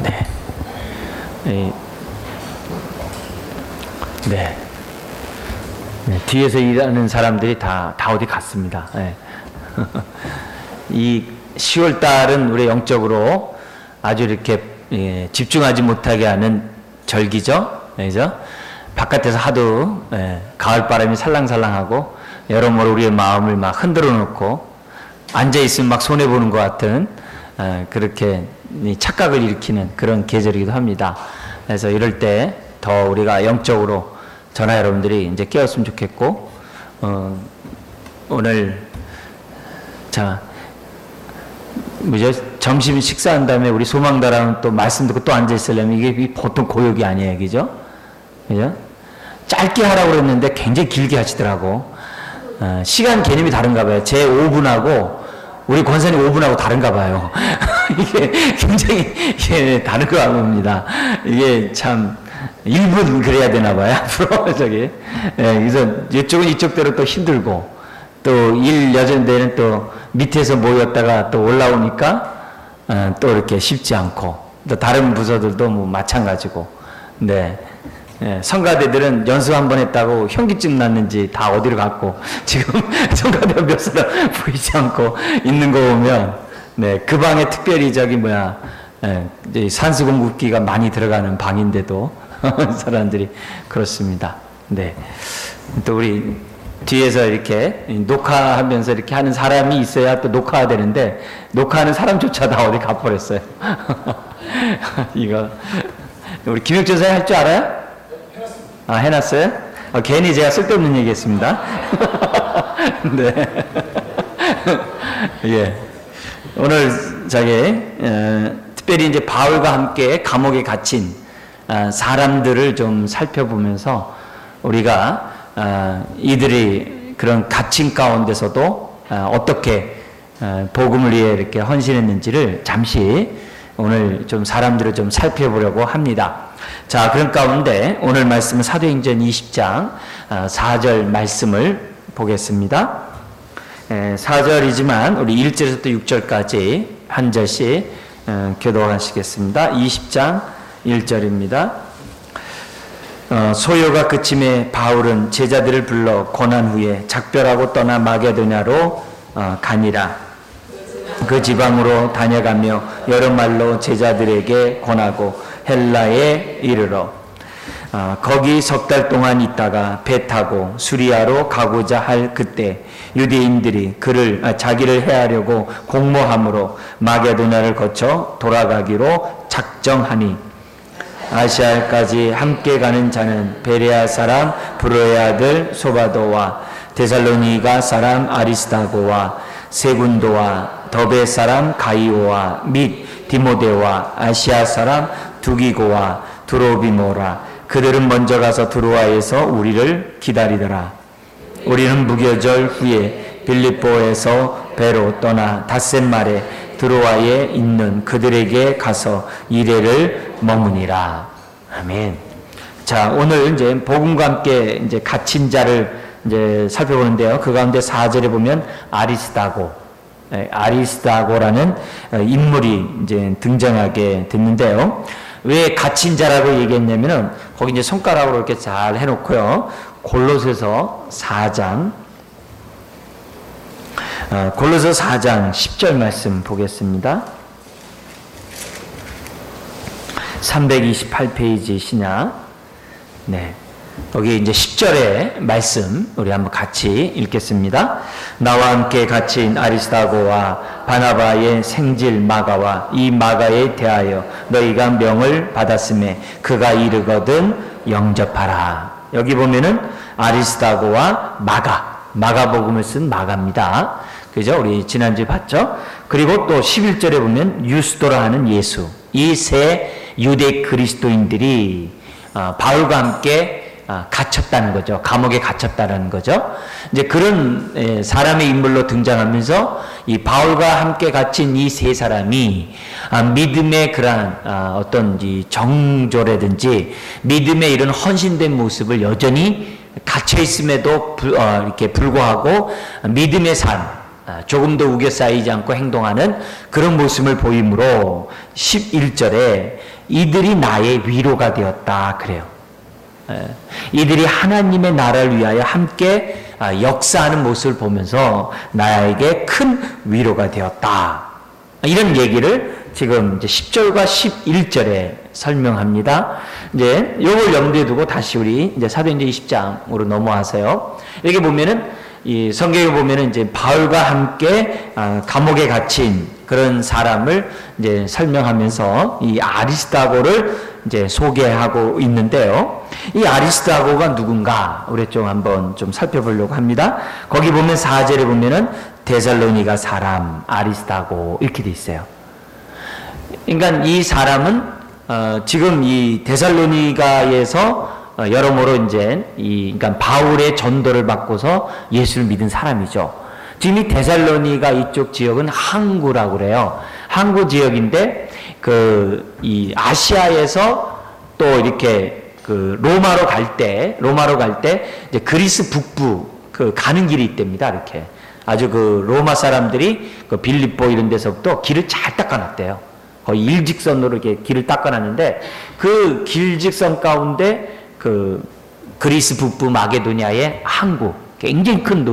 네. 네. 네. 뒤에서 일하는 사람들이 다 어디 갔습니다. 네. 이 10월 달은 우리 영적으로 아주 이렇게 집중하지 못하게 하는 절기죠. 그죠? 바깥에서 하도 가을바람이 살랑살랑하고 여러모로 우리의 마음을 막 흔들어 놓고 앉아있으면 막 손해보는 것 같은 그렇게 착각을 일으키는 그런 계절이기도 합니다. 그래서 이럴 때 더 우리가 영적으로 저나 여러분들이 이제 깨웠으면 좋겠고, 오늘 점심 식사한 다음에 우리 소망다라는 또 말씀 듣고 또 앉아있으려면 이게 보통 고역이 아니에요. 그죠? 그죠? 짧게 하라고 그랬는데 굉장히 길게 하시더라고. 시간 개념이 다른가 봐요. 제 5분하고 우리 권사님 5분하고 다른가 봐요. 이게 굉장히 다른 거 같습니다. 이게 참 1분 그래야 되나 봐요. 앞으로 그래서 이쪽은 이쪽대로 또 힘들고 또 일 여전대는 또 밑에서 모였다가 또 올라오니까 또 이렇게 쉽지 않고 또 다른 부서들도 뭐 마찬가지고. 네. 성가대들은 연습 한 번 했다고 현기증 났는지 다 어디로 갔고 지금 성가대 몇 사람 보이지 않고 있는 거 보면 그 방에 특별히 이제 산수공급기가 많이 들어가는 방인데도 사람들이 그렇습니다. 네. 또 우리 뒤에서 이렇게 녹화하면서 이렇게 하는 사람이 있어야 또 녹화가 되는데 녹화하는 사람조차 다 어디 가버렸어요. 이거 우리 김혁준 선생님 할 줄 알아요? 해놨어요? 괜히 제가 쓸데없는 얘기 했습니다. 네. 예. 오늘 특별히 이제 바울과 함께 감옥에 갇힌 사람들을 좀 살펴보면서 우리가 이들이 그런 갇힌 가운데서도 어떻게 복음을 위해 이렇게 헌신했는지를 잠시 오늘 좀 사람들을 좀 살펴보려고 합니다. 자, 그런 가운데 오늘 말씀은 사도행전 20장 4절 말씀을 보겠습니다. 4절이지만 우리 1절에서 또 6절까지 한 절씩 교독하시겠습니다. 20장 1절입니다. 소요가 그침에 바울은 제자들을 불러 고난 후에 작별하고 떠나 마게도냐로 가니라. 그 지방으로 다녀가며 여러 말로 제자들에게 권하고 헬라에 이르러 거기 석 달 동안 있다가 배 타고 수리아로 가고자 할 그때 유대인들이 자기를 해하려고 공모함으로 마게도냐를 거쳐 돌아가기로 작정하니 아시아까지 함께 가는 자는 베레아 사람 브로의 아들 소바도와 데살로니가 사람 아리스다고와 세군도와 더베 사람 가이오와 및 디모데와 아시아 사람 두기고와 드로비모라. 그들은 먼저 가서 드로아에서 우리를 기다리더라. 우리는 무교절 후에 빌립보에서 배로 떠나 닷새말에 드로아에 있는 그들에게 가서 이래를 머무니라. 아멘. 자, 오늘 이제 복음과 함께 이제 갇힌 자를 이제 살펴보는데요. 그 가운데 4절에 보면 아리스다고라는 인물이 이제 등장하게 됐는데요. 왜 갇힌 자라고 얘기했냐면은 거기 이제 손가락으로 이렇게 잘 해놓고요. 골로새서 4장 10절 말씀 보겠습니다. 328페이지 시냐. 네. 여기 이제 10절의 말씀 우리 한번 같이 읽겠습니다. 나와 함께 갇힌 아리스다고와 바나바의 생질 마가와 이 마가에 대하여 너희가 명을 받았음에 그가 이르거든 영접하라. 여기 보면은 아리스다고와 마가복음을 쓴 마가입니다. 그죠? 우리 지난주에 봤죠? 그리고 또 11절에 보면 유스도라 하는 예수. 이 세 유대 그리스도인들이 바울과 함께 갇혔다는 거죠. 감옥에 갇혔다는 거죠. 이제 그런 사람의 인물로 등장하면서 이 바울과 함께 갇힌 이 세 사람이 믿음의 그러한 어떤 이 정조라든지 믿음의 이런 헌신된 모습을 여전히 갇혀 있음에도 이렇게 불구하고 믿음의 삶, 조금도 우겨싸이지 않고 행동하는 그런 모습을 보이므로 11절에 이들이 나의 위로가 되었다 그래요. 이들이 하나님의 나라를 위하여 함께 역사하는 모습을 보면서 나에게 큰 위로가 되었다. 이런 얘기를 지금 이제 10절과 11절에 설명합니다. 이제 요걸 염두에 두고 다시 우리 이제 사도행전 20장으로 넘어와서요. 여기 보면은 이 성경에 보면은 이제 바울과 함께 감옥에 gat힌 그런 사람을 이제 설명하면서 이 아리스다고를 이제 소개하고 있는데요. 이 아리스다고가 누군가 우리 좀 한번 좀 살펴보려고 합니다. 거기 보면 4절에 보면은 데살로니가 사람 아리스다고 이렇게 돼 있어요. 그러니까 이 사람은 지금 이 데살로니가에서 여러모로 이제 그러니까 바울의 전도를 받고서 예수를 믿은 사람이죠. 지금 이 데살로니가 이쪽 지역은 항구라고 그래요. 항구 지역인데 이 아시아에서 또 이렇게 로마로 갈 때 이제 그리스 북부 가는 길이 있답니다. 이렇게 아주 로마 사람들이 빌립보 이런 데서부터 길을 잘 닦아놨대요. 거의 일직선으로 이렇게 길을 닦아놨는데 그 길직선 가운데 그리스 북부 마게도니아의 항구, 굉장히 큰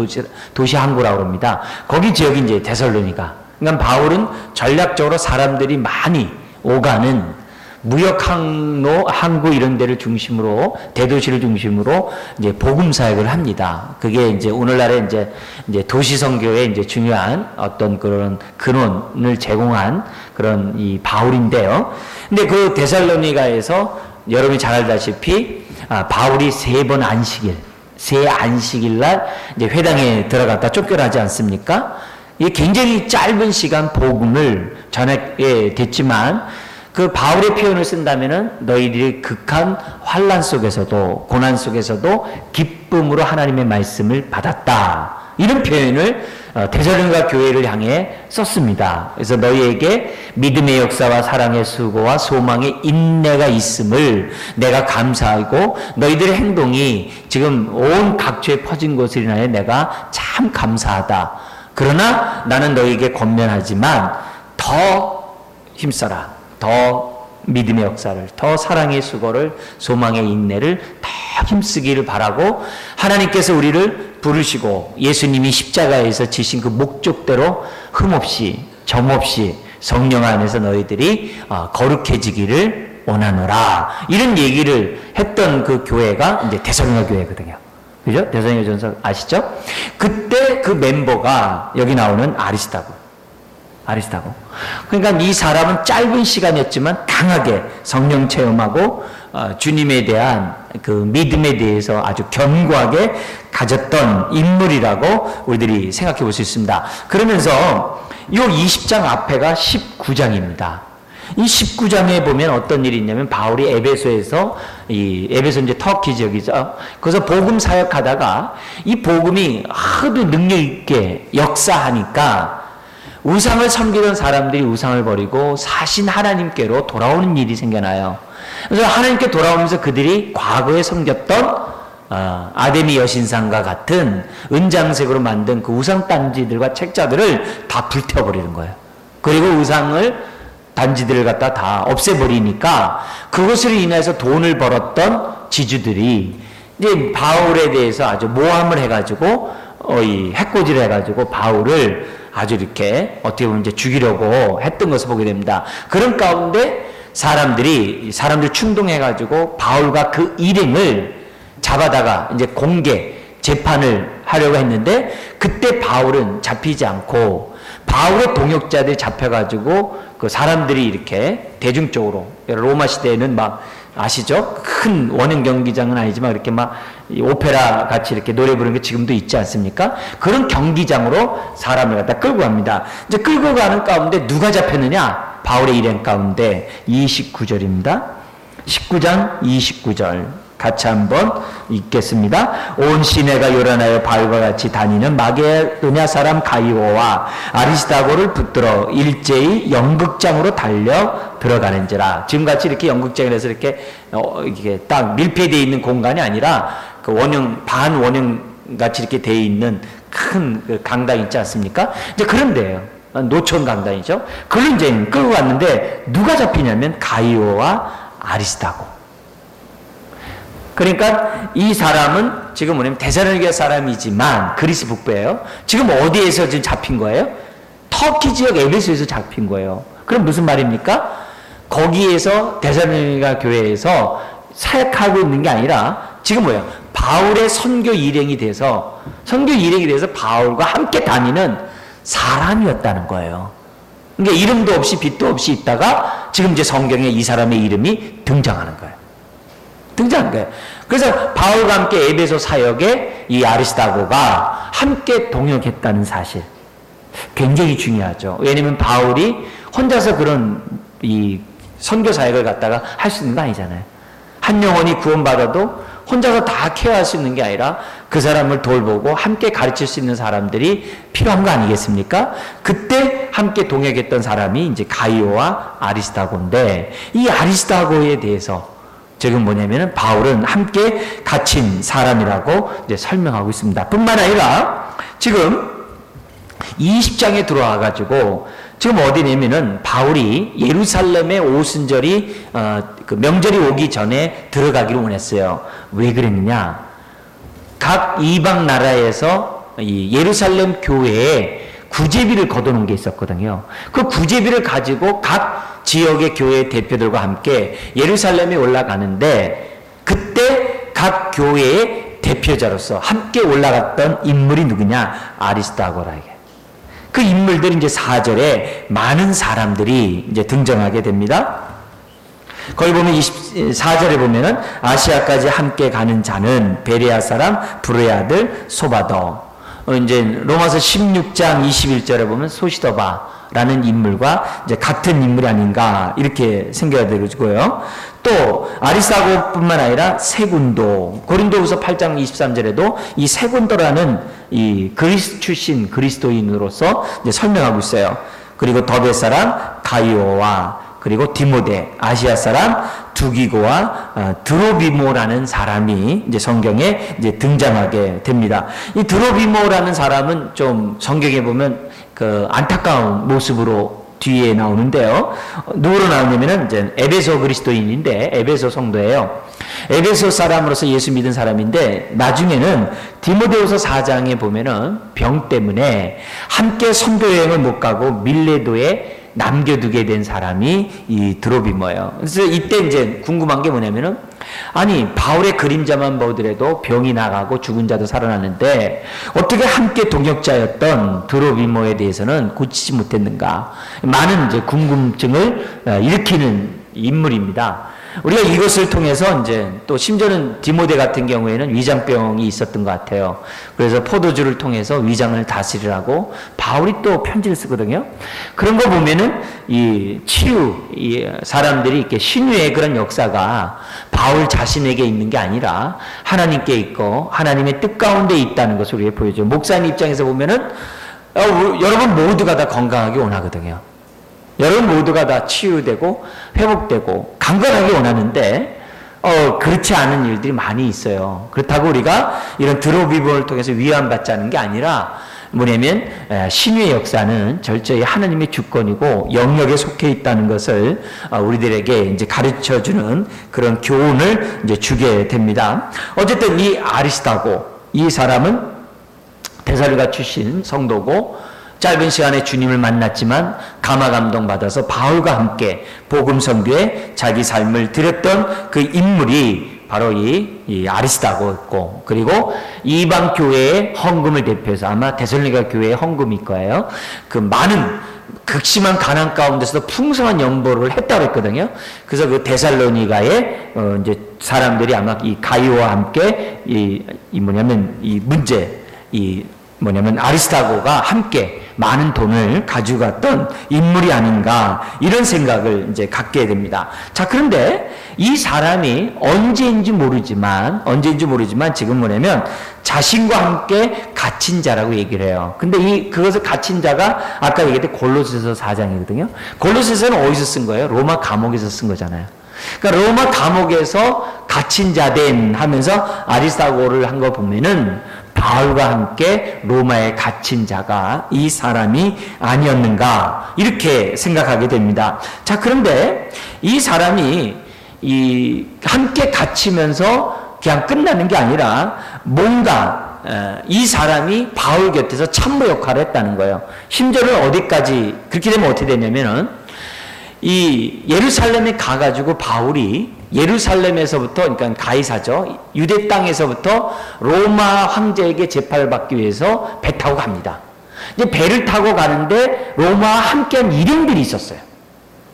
도시 항구라고 합니다. 거기 지역이 이제 데살로니가. 그러니까 바울은 전략적으로 사람들이 많이 오가는 무역 항구 이런 데를 중심으로 대도시를 중심으로 이제 복음 사역을 합니다. 그게 이제 오늘날의 이제 도시 선교의 이제 중요한 어떤 그런 근원을 제공한 그런 이 바울인데요. 근데 그 데살로니가에서 여러분이 잘 알다시피 바울이 새 안식일 날 이제 회당에 들어갔다 쫓겨나지 않습니까? 이게 굉장히 짧은 시간 복음을 전하게 됐지만 그 바울의 표현을 쓴다면은 너희들이 극한 환난 속에서도 고난 속에서도 기쁨으로 하나님의 말씀을 받았다. 이런 표현을 데살로니가 교회를 향해 썼습니다. 그래서 너희에게 믿음의 역사와 사랑의 수고와 소망의 인내가 있음을 내가 감사하고 너희들의 행동이 지금 온 각처에 퍼진 것을 인하여 내가 참 감사하다. 그러나 나는 너희에게 권면하지만 더 힘써라. 더 믿음의 역사를, 더 사랑의 수고를, 소망의 인내를 더 힘쓰기를 바라고 하나님께서 우리를 부르시고 예수님이 십자가에서 지신 그 목적대로 흠없이 점없이 성령 안에서 너희들이 거룩해지기를 원하노라. 이런 얘기를 했던 그 교회가 이제 데살로니가 교회거든요. 그죠? 데살로니가 전서 아시죠? 그때 그 멤버가 여기 나오는 아리스다고. 그러니까 이 사람은 짧은 시간이었지만 강하게 성령 체험하고 주님에 대한 그 믿음에 대해서 아주 견고하게 가졌던 인물이라고 우리들이 생각해 볼 수 있습니다. 그러면서 이 20장 앞에가 19장입니다. 이 19장에 보면 어떤 일이 있냐면 바울이 에베소에서 에베소 이제 터키 지역이죠. 거기서 복음 사역하다가 이 복음이 하도 능력 있게 역사하니까 우상을 섬기던 사람들이 우상을 버리고 사신 하나님께로 돌아오는 일이 생겨나요. 그래서 하나님께 돌아오면서 그들이 과거에 섬겼던 아데미 여신상과 같은 은장색으로 만든 그 우상 단지들과 책자들을 다 불태워버리는 거예요. 그리고 우상을 단지들을 갖다 다 없애버리니까 그것으로 인해서 돈을 벌었던 지주들이 이제 바울에 대해서 아주 모함을 해가지고 해코지를 해가지고 바울을 아주 이렇게 어떻게 보면 이제 죽이려고 했던 것을 보게 됩니다. 그런 가운데 사람들 충동해가지고 바울과 그 일행을 잡아다가 이제 공개 재판을 하려고 했는데 그때 바울은 잡히지 않고 바울의 동역자들이 잡혀가지고 그 사람들이 이렇게 대중적으로 로마 시대에는 막 아시죠? 큰 원형 경기장은 아니지만 이렇게 막 오페라 같이 이렇게 노래 부르는 게 지금도 있지 않습니까? 그런 경기장으로 사람을 갖다 끌고 갑니다. 이제 끌고 가는 가운데 누가 잡혔느냐? 바울의 일행 가운데 29절입니다. 19장 29절. 같이 한번 읽겠습니다. 온 시내가 요란하여 바울과 같이 다니는 마게도냐 사람 가이오와 아리스다고를 붙들어 일제히 연극장으로 달려 들어가는지라. 지금같이 이렇게 연극장에서 이렇게 딱 밀폐되어 있는 공간이 아니라 그 원형 반 원형 같이 이렇게 되어 있는 큰 그 강당 있지 않습니까? 이제 그런 데예요. 노천 강당이죠. 그걸 이제 끌고 갔는데 누가 잡히냐면 가이오와 아리스타고. 그러니까 이 사람은 지금 뭐냐면 데살로니가 사람이지만 그리스 북부예요. 지금 어디에서 지금 잡힌 거예요? 터키 지역 에베소에서 잡힌 거예요. 그럼 무슨 말입니까? 거기에서 데살로니가 교회에서 사역하고 있는 게 아니라 지금 뭐예요? 바울의 선교 일행이 돼서 바울과 함께 다니는 사람이었다는 거예요. 그러니까 이름도 없이 빛도 없이 있다가 지금 이제 성경에 이 사람의 이름이 등장하는 거예요. 그래서 바울과 함께 에베소 사역에 이 아리스다고가 함께 동역했다는 사실. 굉장히 중요하죠. 왜냐면 바울이 혼자서 그런 이 선교 사역을 갖다가 할 수 있는 거 아니잖아요. 한 영혼이 구원받아도 혼자서 다 케어할 수 있는 게 아니라 그 사람을 돌보고 함께 가르칠 수 있는 사람들이 필요한 거 아니겠습니까? 그때 함께 동역했던 사람이 이제 가이오와 아리스다고인데 이 아리스다고에 대해서 지금 뭐냐면은 바울은 함께 갇힌 사람이라고 이제 설명하고 있습니다. 뿐만 아니라 지금 20장에 들어와 가지고 지금 어디냐면은 바울이 예루살렘의 오순절이 그 명절이 오기 전에 들어가기를 원했어요. 왜 그랬느냐? 각 이방 나라에서 이 예루살렘 교회에 구제비를 걷어놓은 게 있었거든요. 그 구제비를 가지고 각 지역의 교회 대표들과 함께 예루살렘에 올라가는데 그때 각 교회의 대표자로서 함께 올라갔던 인물이 누구냐? 아리스다고라 이게. 그 인물들이 이제 4절에 많은 사람들이 이제 등장하게 됩니다. 거기 보면 24절에 보면은 아시아까지 함께 가는 자는 베레아 사람 브루의 아들 소바더. 이제 로마서 16장 21절에 보면 소시더바라는 인물과 이제 같은 인물이 아닌가 이렇게 생겨야 되고요. 또 아리스다고뿐만 아니라 세군도 고린도후서 8장 23절에도 이 세군도라는 이 그리스 출신 그리스도인으로서 이제 설명하고 있어요. 그리고 더베 사람 가이오와 그리고 디모데 아시아 사람 두기고와 드로비모라는 사람이 이제 성경에 이제 등장하게 됩니다. 이 드로비모라는 사람은 좀 성경에 보면 그 안타까운 모습으로 뒤에 나오는데요. 누구로 나오냐면은 이제 에베소 그리스도인인데 에베소 성도예요. 에베소 사람으로서 예수 믿은 사람인데 나중에는 디모데후서 4장에 보면은 병 때문에 함께 선교 여행을 못 가고 밀레도에 남겨두게 된 사람이 이 드로비모예요. 그래서 이때 이제 궁금한 게 뭐냐면은 아니 바울의 그림자만 보더라도 병이 나가고 죽은 자도 살아나는데 어떻게 함께 동역자였던 드로비모에 대해서는 고치지 못했는가? 많은 이제 궁금증을 일으키는 인물입니다. 우리가 이것을 통해서 이제 또 심지어는 디모데 같은 경우에는 위장병이 있었던 것 같아요. 그래서 포도주를 통해서 위장을 다스리라고 바울이 또 편지를 쓰거든요. 그런 거 보면은 이 치유, 이 사람들이 이렇게 신유의 그런 역사가 바울 자신에게 있는 게 아니라 하나님께 있고 하나님의 뜻 가운데 있다는 것을 우리에게 보여줘요. 목사님 입장에서 보면은 여러분 모두가 다 건강하게 원하거든요. 여러분 모두가 다 치유되고 회복되고 강건하게 원하는데 그렇지 않은 일들이 많이 있어요. 그렇다고 우리가 이런 드로비모를 통해서 위안받자는 게 아니라 뭐냐면 신유의 역사는 철저히 하나님의 주권이고 영역에 속해 있다는 것을 우리들에게 이제 가르쳐주는 그런 교훈을 이제 주게 됩니다. 어쨌든 이 아리스다고 이 사람은 데살로니가 출신 성도고 짧은 시간에 주님을 만났지만 감화 감동 받아서 바울과 함께 복음 선교에 자기 삶을 드렸던 그 인물이 바로 이 아리스다고였고 그리고 이방 교회의 헌금을 대표해서 아마 데살로니가 교회의 헌금일 거예요. 그 많은 극심한 가난 가운데서도 풍성한 연보를 했다고 했거든요. 그래서 그 데살로니가의 이제 사람들이 아마 이 가이오와 함께 이 아리스다고가 함께 많은 돈을 가져갔던 인물이 아닌가 이런 생각을 이제 갖게 됩니다. 자, 그런데 이 사람이 언제인지 모르지만 지금 뭐냐면 자신과 함께 갇힌 자라고 얘기를 해요. 근데 그것을 갇힌 자가 아까 얘기했던 골로새서 4장이거든요. 골로새서는 어디서 쓴 거예요? 로마 감옥에서 쓴 거잖아요. 그러니까 로마 감옥에서 갇힌 자된 하면서 아리스다고를 한 거 보면은 바울과 함께 로마에 갇힌 자가 이 사람이 아니었는가 이렇게 생각하게 됩니다. 자, 그런데 이 사람이 함께 갇히면서 그냥 끝나는 게 아니라 뭔가 이 사람이 바울 곁에서 참모 역할을 했다는 거예요. 심지어는 어디까지 그렇게 되면 어떻게 되냐면은 이 예루살렘에 가가지고 바울이 예루살렘에서부터, 그러니까 가이사죠, 유대 땅에서부터 로마 황제에게 재판을 받기 위해서 배 타고 갑니다. 이제 배를 타고 가는데 로마와 함께한 일행들이 있었어요.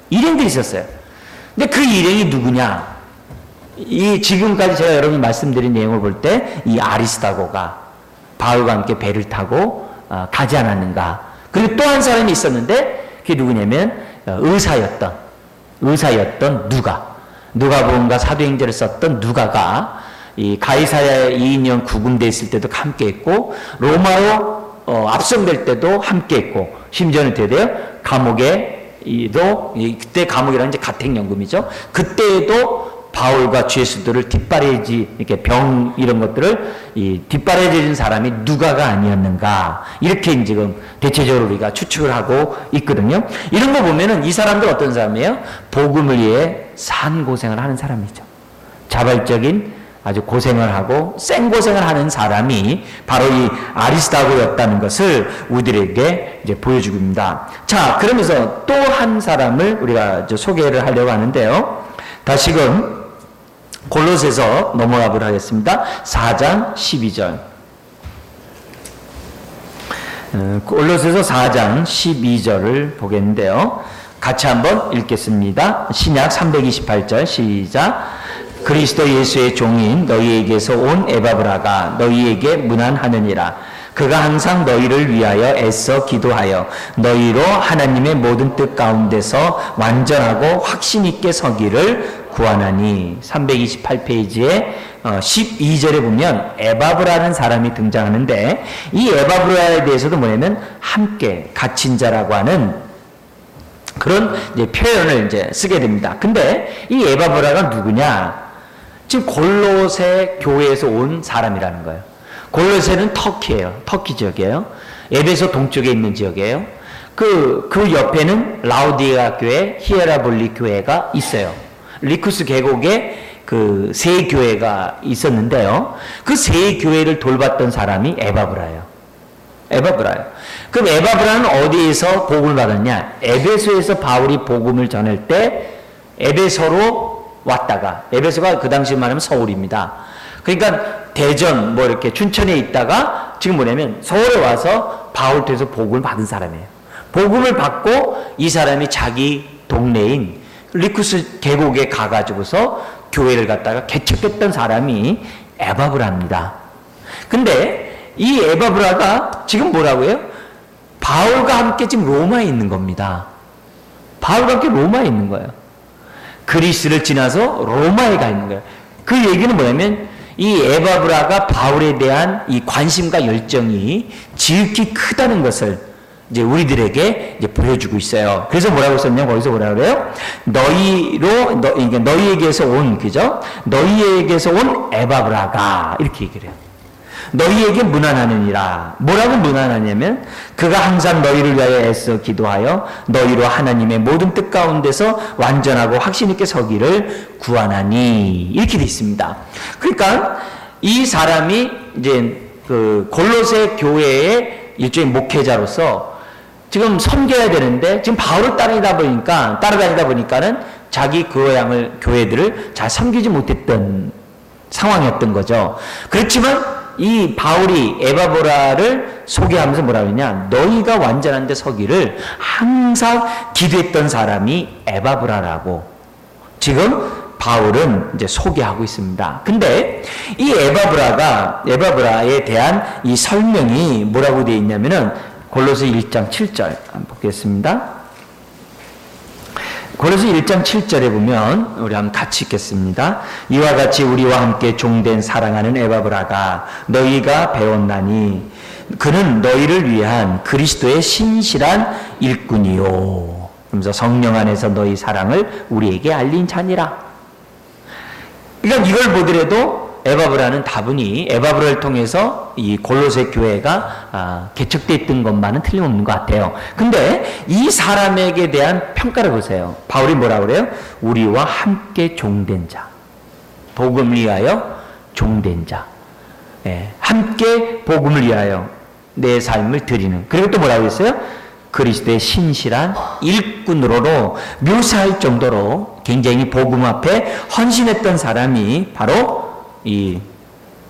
근데 그 일행이 누구냐? 지금까지 제가 여러분이 말씀드린 내용을 볼 때 이 아리스다고가 바울과 함께 배를 타고 가지 않았는가? 그리고 또 한 사람이 있었는데 그게 누구냐면 의사였던 누가복음과 사도행전을 썼던 누가가 이 가이사랴에 2년 구금돼 있을 때도 함께했고 로마로 압송될 때도 함께했고 심지어는 돼요 감옥에도 그때 감옥이라는 이제 가택연금이죠. 그때에도 바울과 주 예수들을 뒷바라지 이렇게 병 이런 것들을 뒷바라지는 사람이 누가가 아니었는가 이렇게 지금 대체적으로 우리가 추측을 하고 있거든요. 이런 거 보면은 이 사람들 어떤 사람이에요? 복음을 위해 산 고생을 하는 사람이죠. 자발적인 아주 고생을 하고 생고생을 하는 사람이 바로 이 아리스다고였다는 것을 우리들에게 이제 보여주고 있습니다. 자, 그러면서 또 한 사람을 우리가 소개를 하려고 하는데요. 다시금 골로새서 넘어가 보도록 하겠습니다. 4장 12절. 골로새서 4장 12절을 보겠는데요. 같이 한번 읽겠습니다. 신약 328절 시작. 그리스도 예수의 종인 너희에게서 온 에바브라가 너희에게 문안하느니라. 그가 항상 너희를 위하여 애써 기도하여 너희로 하나님의 모든 뜻 가운데서 완전하고 확신 있게 서기를 구하나니. 328페이지에 12절에 보면 에바브라는 사람이 등장하는데 이 에바브라에 대해서도 뭐냐면 함께 갇힌 자라고 하는 그런 이제 표현을 이제 쓰게 됩니다. 근데 이 에바브라가 누구냐? 지금 골로새 교회에서 온 사람이라는 거예요. 골로새는 터키예요. 터키 지역이에요. 에베소 동쪽에 있는 지역이에요. 그 옆에는 라우디게아 교회, 히에라볼리 교회가 있어요. 리쿠스 계곡에 그 세 교회가 있었는데요. 그 세 교회를 돌봤던 사람이 에바브라예요. 그럼 에바브라는 어디에서 복음을 받았냐? 에베소에서 바울이 복음을 전할 때 에베소로 왔다가, 에베소가 그 당시 말하면 서울입니다. 그러니까 대전 뭐 이렇게 춘천에 있다가 지금 뭐냐면 서울에 와서 바울 통해서 복음을 받은 사람이에요. 복음을 받고 이 사람이 자기 동네인 리쿠스 계곡에 가가지고서 교회를 갖다가 개척했던 사람이 에바브라입니다. 근데 이 에바브라가 지금 뭐라고요? 바울과 함께 지금 로마에 있는 겁니다. 바울과 함께 로마에 있는 거예요. 그리스를 지나서 로마에 가 있는 거예요. 그 얘기는 뭐냐면 이 에바브라가 바울에 대한 이 관심과 열정이 지극히 크다는 것을 이제 우리들에게 이제 보여주고 있어요. 그래서 뭐라고 썼냐? 거기서 뭐라 그래요? 너희에게서 온, 그죠? 너희에게서 온 에바브라가 이렇게 얘기를 해요. 너희에게 문안하느니라. 뭐라고 문안하냐면 그가 항상 너희를 위하여 애써 기도하여 너희로 하나님의 모든 뜻 가운데서 완전하고 확신 있게 서기를 구하나니 이렇게 돼 있습니다. 그러니까 이 사람이 이제 그 골로새 교회의 일종의 목회자로서 지금 섬겨야 되는데 지금 바울을 따라다니다 보니까는 자기 교회들을 잘 섬기지 못했던 상황이었던 거죠. 그렇지만 이 바울이 에바브라를 소개하면서 뭐라고 했냐? 너희가 완전한 데 서기를 항상 기도했던 사람이 에바브라라고 지금 바울은 이제 소개하고 있습니다. 근데 이 에바브라에 대한 이 설명이 뭐라고 되어 있냐면은 골로새 1장 7절 한번 보겠습니다. 골로새 1장 7절에 보면 우리 한번 같이 읽겠습니다. 이와 같이 우리와 함께 종된 사랑하는 에바브라가 너희가 배웠나니 그는 너희를 위한 그리스도의 신실한 일꾼이요. 그러면서 성령 안에서 너희 사랑을 우리에게 알린 자니라. 그러니까 이걸 보더라도 에바브라는 다분히 에바브라를 통해서 이 골로새 교회가 개척됐던 것만은 틀림없는 것 같아요. 근데 이 사람에게 대한 평가를 보세요. 바울이 뭐라 그래요? 우리와 함께 종된 자. 복음을 위하여 종된 자. 예, 함께 복음을 위하여 내 삶을 드리는. 그리고 또 뭐라고 했어요? 그리스도의 신실한 일꾼으로 묘사할 정도로 굉장히 복음 앞에 헌신했던 사람이 바로 이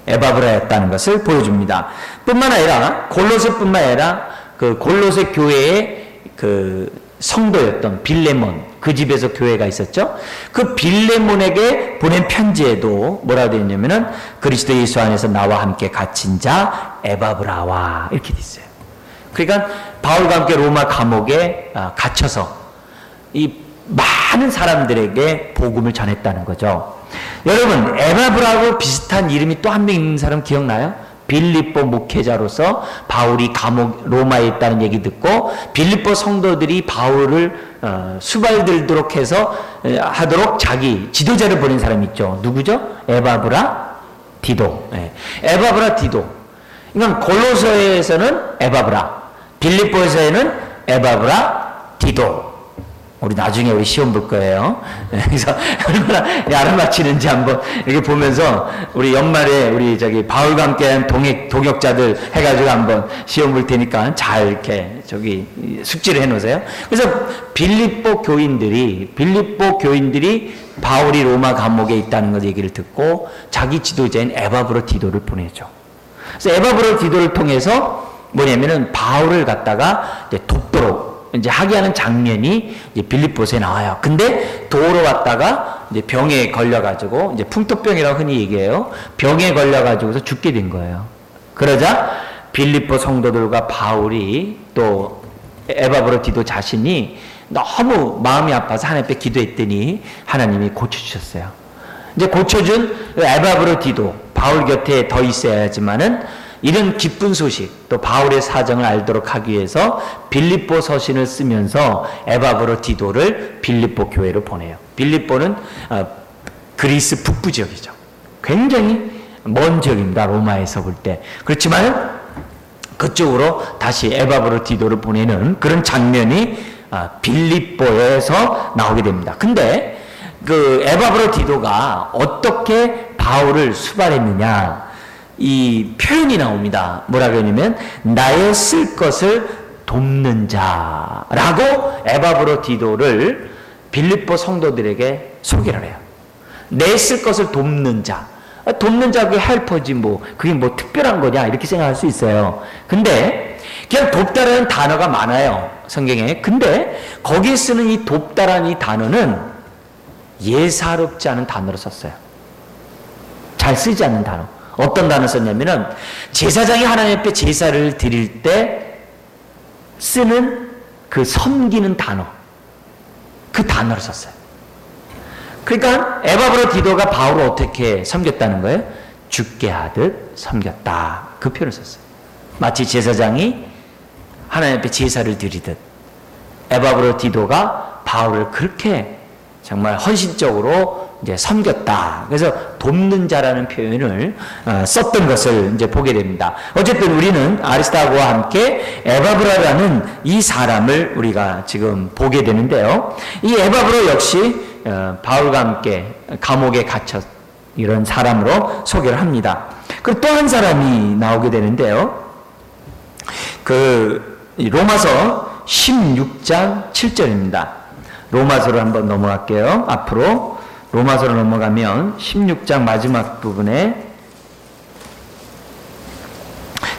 에바브라였다는 것을 보여줍니다. 뿐만 아니라 골로새뿐만 아니라 그 골로새 교회의 그 성도였던 빌레몬, 그 집에서 교회가 있었죠. 그 빌레몬에게 보낸 편지에도 뭐라고 되어 있냐면은 그리스도 예수 안에서 나와 함께 갇힌 자 에바브라와 이렇게 돼 있어요. 그러니까 바울과 함께 로마 감옥에 갇혀서 이 많은 사람들에게 복음을 전했다는 거죠. 여러분, 에바브라하고 비슷한 이름이 또 한 명 있는 사람 기억나요? 빌립보 목회자로서 바울이 감옥 로마에 있다는 얘기 듣고 빌립보 성도들이 바울을 수발들도록 해서 하도록 자기 지도자를 보낸 사람이 있죠. 누구죠? 에바브라 디도. 네. 에바브라 디도. 그러니까 골로새에서는 에바브라, 빌립보에서는 에바브라 디도. 우리 나중에 우리 시험 볼 거예요. 그래서 얼마나 알아맞히는지 한번 이렇게 보면서 우리 연말에 우리 저기 바울과 함께한 동역자들 해가지고 한번 시험 볼 테니까 잘 이렇게 저기 숙지를 해놓으세요. 그래서 빌립보 교인들이 바울이 로마 감옥에 있다는 것 얘기를 듣고 자기 지도자인 에바브로 디도를 보내죠. 그래서 에바브로 디도를 통해서 뭐냐면은 바울을 갖다가 이제 돕도록 이제 하게 하는 장면이 이제 빌립보서에 나와요. 근데 도로 갔다가 이제 병에 걸려가지고 이제 풍토병이라고 흔히 얘기해요. 병에 걸려가지고서 죽게 된 거예요. 그러자 빌립보 성도들과 바울이 또 에바브로 디도 자신이 너무 마음이 아파서 하나님 앞에 기도했더니 하나님이 고쳐주셨어요. 이제 고쳐준 에바브로 디도 바울 곁에 더 있어야 하지만은 이런 기쁜 소식, 또 바울의 사정을 알도록 하기 위해서 빌립보 서신을 쓰면서 에바브로 디도를 빌립보 교회로 보내요. 빌립보는 그리스 북부 지역이죠. 굉장히 먼 지역입니다. 로마에서 볼 때. 그렇지만 그쪽으로 다시 에바브로 디도를 보내는 그런 장면이 빌립보에서 나오게 됩니다. 근데 그 에바브로 디도가 어떻게 바울을 수발했느냐, 이 표현이 나옵니다. 뭐라고 하냐면 나의 쓸 것을 돕는 자라고 에바브로 디도를 빌립보 성도들에게 소개를 해요. 내 쓸 것을 돕는 자. 돕는 자, 그게 헬퍼지 뭐 그게 뭐 특별한 거냐 이렇게 생각할 수 있어요. 근데 그냥 돕다라는 단어가 많아요, 성경에. 근데 거기에 쓰는 이 돕다라는 이 단어는 예사롭지 않은 단어로 썼어요. 잘 쓰지 않는 단어. 어떤 단어 썼냐면은 제사장이 하나님 앞에 제사를 드릴 때 쓰는 그 섬기는 단어, 그 단어를 썼어요. 그러니까 에바브로 디도가 바울을 어떻게 섬겼다는 거예요? 죽게 하듯 섬겼다, 그 표현을 썼어요. 마치 제사장이 하나님 앞에 제사를 드리듯 에바브로 디도가 바울을 그렇게 정말 헌신적으로 이제 섬겼다. 그래서 돕는 자라는 표현을 썼던 것을 이제 보게 됩니다. 어쨌든 우리는 아리스타고와 함께 에바브라라는 이 사람을 우리가 지금 보게 되는데요. 이 에바브라 역시 바울과 함께 감옥에 갇혀 이런 사람으로 소개를 합니다. 그리고 또 한 사람이 나오게 되는데요. 그 로마서 16장 7절입니다. 로마서로 한번 넘어갈게요. 앞으로 로마서로 넘어가면 16장 마지막 부분에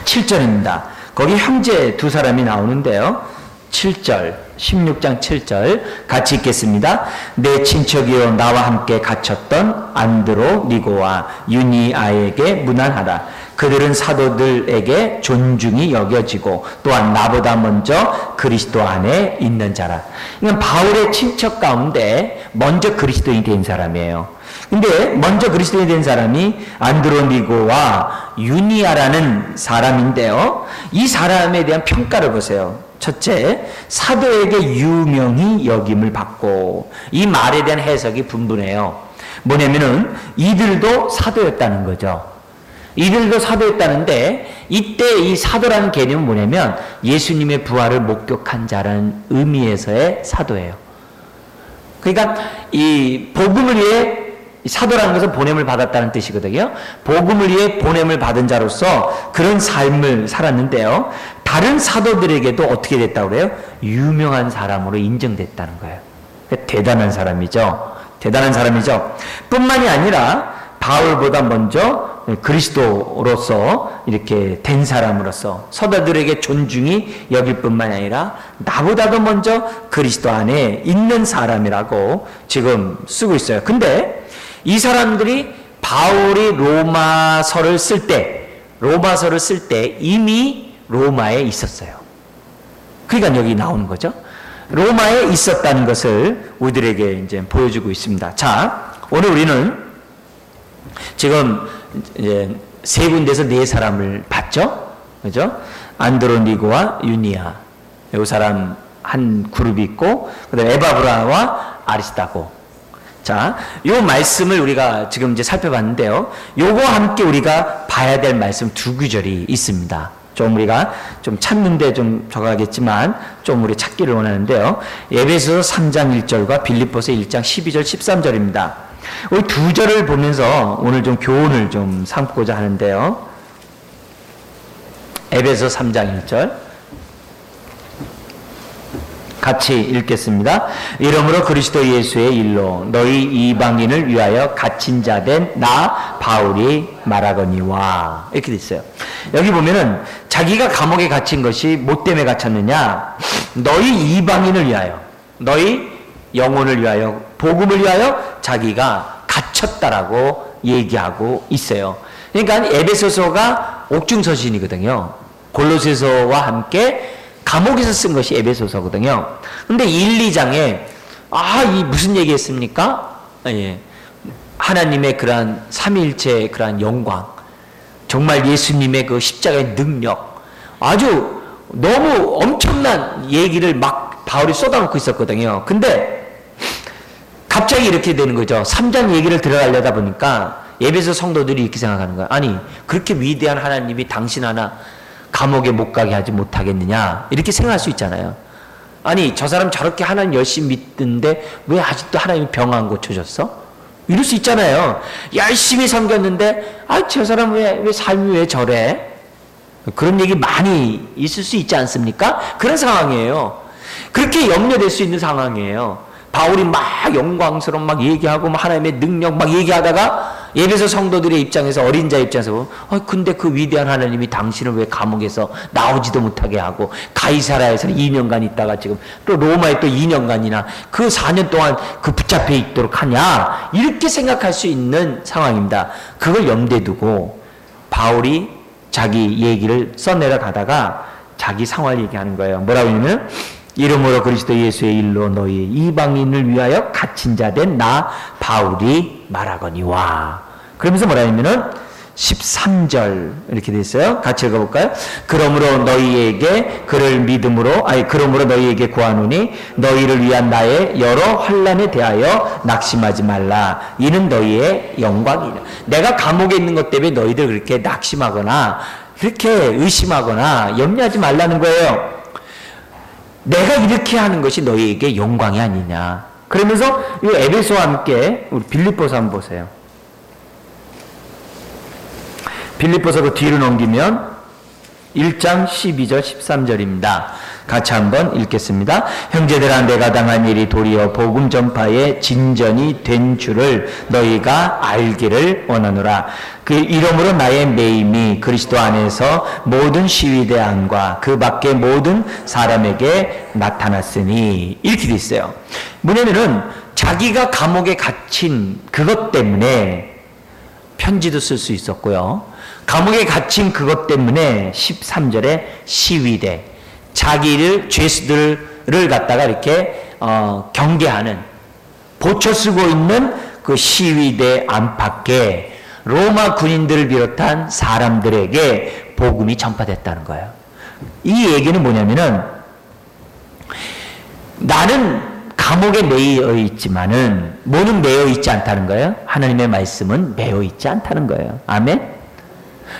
7절입니다. 거기 형제 두 사람이 나오는데요. 7절, 16장 7절 같이 읽겠습니다. 내 친척이요 나와 함께 갇혔던 안드로, 니고와 유니아에게 문안하라. 그들은 사도들에게 존중이 여겨지고 또한 나보다 먼저 그리스도 안에 있는 자라. 이건 바울의 친척 가운데 먼저 그리스도인이 된 사람이에요. 근데 먼저 그리스도인이 된 사람이 안드로니고와 유니아라는 사람인데요. 이 사람에 대한 평가를 보세요. 첫째, 사도에게 유명히 여김을 받고. 이 말에 대한 해석이 분분해요. 뭐냐면은 이들도 사도였다는 거죠. 이들도 사도였다는데 이때 이 사도라는 개념은 뭐냐면 예수님의 부활을 목격한 자라는 의미에서의 사도예요. 그러니까 이 복음을 위해 사도라는 것은 보냄을 받았다는 뜻이거든요. 복음을 위해 보냄을 받은 자로서 그런 삶을 살았는데요. 다른 사도들에게도 어떻게 됐다고 그래요? 유명한 사람으로 인정됐다는 거예요. 대단한 사람이죠. 대단한 사람이죠. 뿐만이 아니라 바울보다 먼저 그리스도로서 이렇게 된 사람으로서 사도들에게 존중이 여길 뿐만이 아니라 나보다도 먼저 그리스도 안에 있는 사람이라고 지금 쓰고 있어요. 근데 이 사람들이 바울이 로마서를 쓸 때 이미 로마에 있었어요. 그러니까 여기 나오는 거죠. 로마에 있었다는 것을 우리들에게 이제 보여주고 있습니다. 자, 오늘 우리는 지금 이제 세 군데에서 네 사람을 봤죠? 그죠? 안드로니고와 유니아. 이 사람 한 그룹이 있고, 그 다음에 에바브라와 아리스타고. 자, 요 말씀을 우리가 지금 이제 살펴봤는데요. 요거와 함께 우리가 봐야 될 말씀 두 구절이 있습니다. 좀 우리가 좀 찾는데 좀 적어야겠지만 좀 우리 찾기를 원하는데요. 에베소서 3장 1절과 빌립보서 1장 12절 13절입니다. 이 두 절을 보면서 오늘 좀 교훈을 좀 삼고자 하는데요. 에베소 3장 1절 같이 읽겠습니다. 이러므로 그리스도 예수의 일로 너희 이방인을 위하여 갇힌 자 된 나 바울이 말하거니와. 이렇게 돼 있어요. 여기 보면은 자기가 감옥에 갇힌 것이 뭐 때문에 갇혔느냐? 너희 이방인을 위하여, 너희 영혼을 위하여, 복음을 위하여 자기가 갇혔다라고 얘기하고 있어요. 그러니까 에베소서가 옥중서신이거든요. 골로새서와 함께 감옥에서 쓴 것이 에베소서거든요. 근데 1, 2장에 이 무슨 얘기했습니까? 예. 하나님의 그러한 삼위일체의 그러한 영광, 정말 예수님의 그 십자가의 능력, 아주 너무 엄청난 얘기를 막 바울이 쏟아놓고 있었거든요. 근데 갑자기 이렇게 되는 거죠. 3장 얘기를 들어가려다 보니까 에베소 성도들이 이렇게 생각하는 거야. 아니, 그렇게 위대한 하나님이 당신 하나 감옥에 못 가게 하지 못하겠느냐, 이렇게 생각할 수 있잖아요. 아니, 저 사람 저렇게 하나님 열심히 믿는데 왜 아직도 하나님이 병 안 고쳐줬어? 이럴 수 있잖아요. 열심히 섬겼는데 저 사람 왜 삶이 왜 저래? 그런 얘기 많이 있을 수 있지 않습니까? 그런 상황이에요. 그렇게 염려될 수 있는 상황이에요. 바울이 막 영광스러운 막 얘기하고 막 하나님의 능력 막 얘기하다가 에베소 성도들의 입장에서, 어린 자 입장에서 근데 그 위대한 하나님이 당신을 왜 감옥에서 나오지도 못하게 하고 가이사라에서는 2년간 있다가 지금 또 로마에 또 2년간이나 그 4년 동안 그 붙잡혀 있도록 하냐, 이렇게 생각할 수 있는 상황입니다. 그걸 염두에 두고 바울이 자기 얘기를 써내려 가다가 자기 상황을 얘기하는 거예요. 뭐라고 하냐면 이러므로 그리스도 예수의 일로 너희 이방인을 위하여 갇힌 자 된 나 바울이 말하거니와. 그러면서 뭐라 하냐면은 13절 이렇게 돼 있어요. 같이 읽어볼까요? 그러므로 너희에게 그를 믿음으로, 그러므로 너희에게 구하노니 너희를 위한 나의 여러 환난에 대하여 낙심하지 말라. 이는 너희의 영광이라. 내가 감옥에 있는 것 때문에 너희들 그렇게 낙심하거나 그렇게 의심하거나 염려하지 말라는 거예요. 내가 이렇게 하는 것이 너희에게 영광이 아니냐. 그러면서 이 에베소와 함께 우리 빌립보서 한번 보세요. 빌립보서 그 뒤로 넘기면 1장 12절 13절입니다. 같이 한번 읽겠습니다. 형제들아, 내가 당한 일이 도리어 복음 전파의 진전이 된 줄을 너희가 알기를 원하노라. 그 이러므로 나의 매임이 그리스도 안에서 모든 시위대 안과 그 밖의 모든 사람에게 나타났으니. 이렇게 돼 있어요. 뭐냐면은 자기가 감옥에 갇힌 그것 때문에 편지도 쓸 수 있었고요. 감옥에 갇힌 그것 때문에 13절에 시위대, 자기를 죄수들을 갖다가 이렇게 경계하는, 보초 쓰고 있는 그 시위대 안팎에 로마 군인들을 비롯한 사람들에게 복음이 전파됐다는 거예요. 이 얘기는 뭐냐면은 나는 감옥에 매여 있지만은 뭐는 매여 있지 않다는 거예요? 하나님의 말씀은 매여 있지 않다는 거예요. 아멘?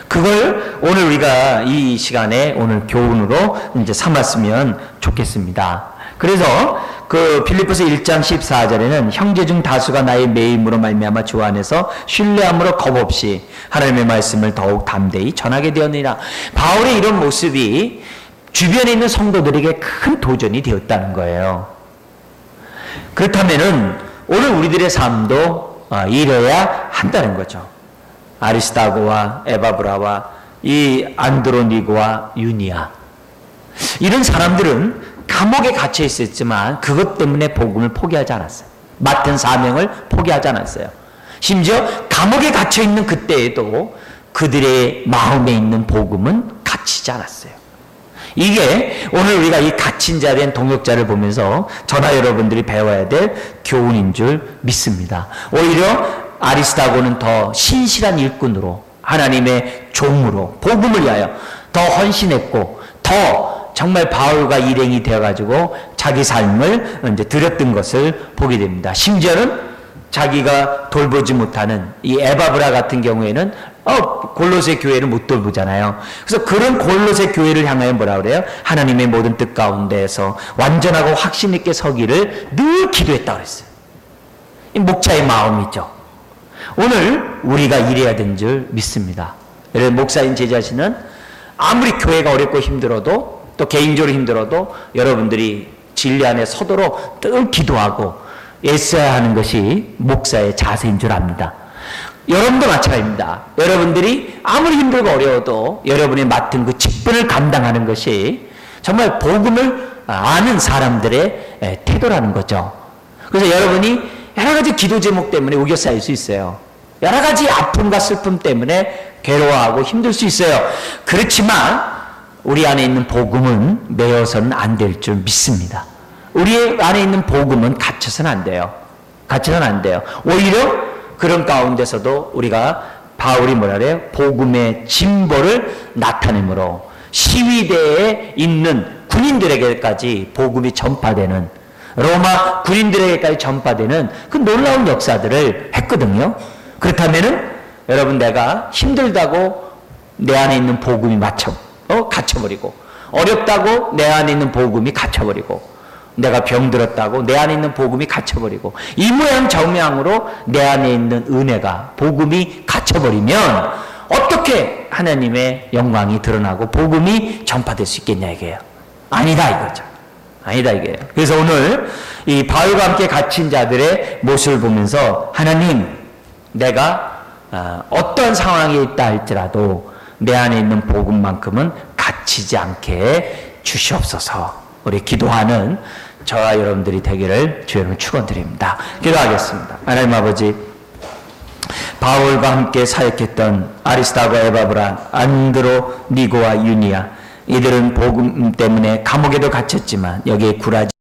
그걸 오늘 우리가 이 시간에 오늘 교훈으로 이제 삼았으면 좋겠습니다. 그래서 그 빌립보서 1장 14절에는 형제 중 다수가 나의 매임으로 말미암아 주 안에서 신뢰함으로 겁없이 하나님의 말씀을 더욱 담대히 전하게 되었느니라. 바울의 이런 모습이 주변에 있는 성도들에게 큰 도전이 되었다는 거예요. 그렇다면은 오늘 우리들의 삶도 이래야 한다는 거죠. 아리스다고와 에바브라와 이 안드로니고와 유니아, 이런 사람들은 감옥에 갇혀 있었지만 그것 때문에 복음을 포기하지 않았어요. 맡은 사명을 포기하지 않았어요. 심지어 감옥에 갇혀 있는 그때에도 그들의 마음에 있는 복음은 갇히지 않았어요. 이게 오늘 우리가 이 갇힌 자 된 동역자를 보면서 저나 여러분들이 배워야 될 교훈인 줄 믿습니다. 오히려 아리스다고는 더 신실한 일꾼으로, 하나님의 종으로 복음을 위하여 더 헌신했고, 더 정말 바울과 일행이 되어가지고 자기 삶을 이제 드렸던 것을 보게 됩니다. 심지어는 자기가 돌보지 못하는 이 에바브라 같은 경우에는 골로새 교회를 못 돌보잖아요. 그래서 그런 골로새 교회를 향하여 뭐라 그래요? 하나님의 모든 뜻 가운데에서 완전하고 확신 있게 서기를 늘 기도했다고 그랬어요. 이 목자의 마음이죠. 오늘 우리가 이래야 되는 줄 믿습니다. 여러분, 목사인 제 자신은 아무리 교회가 어렵고 힘들어도, 또 개인적으로 힘들어도 여러분들이 진리 안에 서도록 늘 기도하고 애써야 하는 것이 목사의 자세인 줄 압니다. 여러분도 마찬가지입니다. 여러분들이 아무리 힘들고 어려워도 여러분이 맡은 그 직분을 감당하는 것이 정말 복음을 아는 사람들의 태도라는 거죠. 그래서 여러분이 여러 가지 기도 제목 때문에 우겨 쌓일 수 있어요. 여러 가지 아픔과 슬픔 때문에 괴로워하고 힘들 수 있어요. 그렇지만 우리 안에 있는 복음은 매여서는 안 될 줄 믿습니다. 우리 안에 있는 복음은 갇혀서는 안 돼요. 갇혀서는 안 돼요. 오히려 그런 가운데서도 우리가 바울이 뭐라 그래요? 복음의 진보를 나타내므로 시위대에 있는 군인들에게까지 복음이 전파되는, 로마 군인들에게까지 전파되는 그 놀라운 역사들을 했거든요. 그렇다면은 여러분, 내가 힘들다고 내 안에 있는 복음이 갇혀버리고, 어렵다고 내 안에 있는 복음이 갇혀버리고, 내가 병들었다고 내 안에 있는 복음이 갇혀버리고, 이 모양 저 모양으로 내 안에 있는 은혜가, 복음이 갇혀버리면 어떻게 하나님의 영광이 드러나고 복음이 전파될 수 있겠냐 이게요. 아니다 이거죠. 아니다 이게요. 그래서 오늘 이 바울과 함께 갇힌 자들의 모습을 보면서 하나님, 내가 어떤 상황에 있다 할지라도 내 안에 있는 복음만큼은 갇히지 않게 주시옵소서. 우리 기도하는 저와 여러분들이 되기를 주여러분 축원드립니다. 기도하겠습니다. 하나님 아버지, 바울과 함께 사역했던 아리스다고, 에바브라, 안드로니고와 유니아, 이들은 복음 때문에 감옥에도 갇혔지만 여기에 굴하지